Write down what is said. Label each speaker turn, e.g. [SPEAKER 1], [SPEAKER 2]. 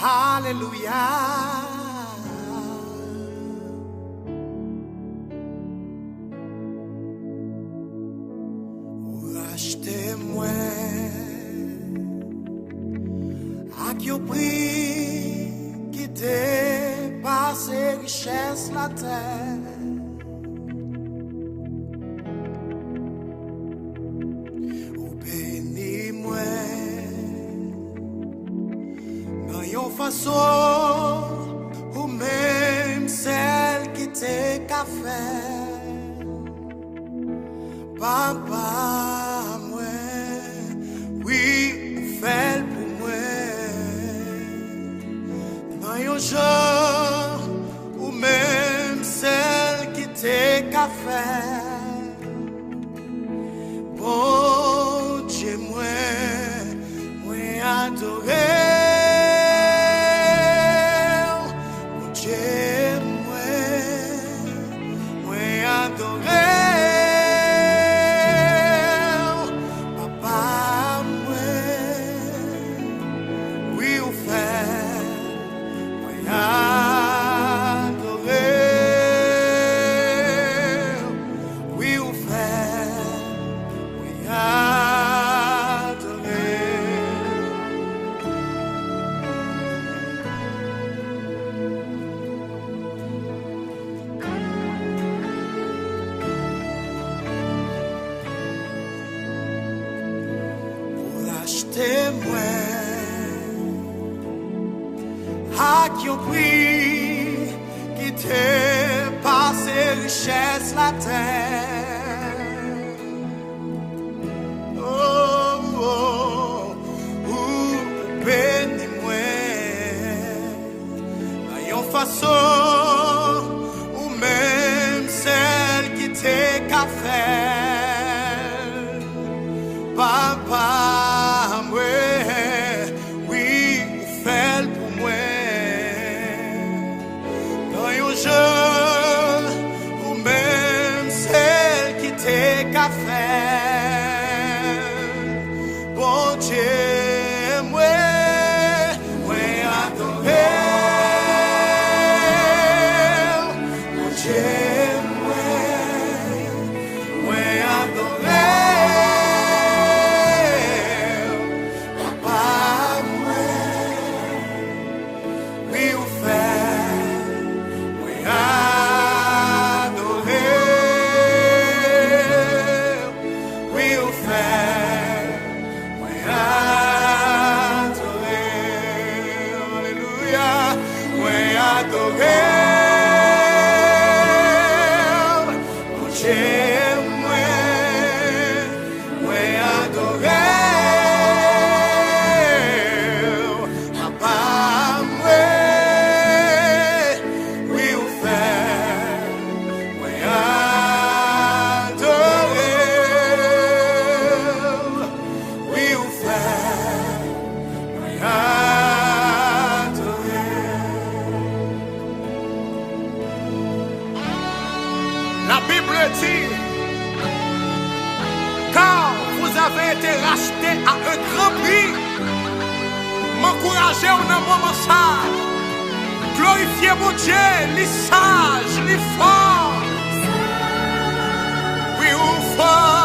[SPEAKER 1] Alléluia. Rachetez-moi à qui au prix qui dépasse richesse la terre. Ou bénis-moi dans une façon ou même celle qui t'est qu'à faire. Papa, moi, oui, fais pour moi. Dans un jour, ou même celle qui t'est qu'à faire. Bon Dieu, moi, adoré. Bon Dieu, moi, adoré. Achetez-moi à qui au prix qui dépasse richesse la terre. Oh, oh, oh, bénis-moi à une façon ou même celle qui t'est qu'à faire. Papa, moi, oui, fais pour moi. Dans un jour, ou même celle qui t'est qu'à faire. Bon Dieu, moi, adoré. Bon Dieu, moi, adoré. La Bible dit, car vous avez été rachetés à un grand prix, m'encouragez au moment ça, glorifiez mon Dieu, les sages, les forts, oui ou fort.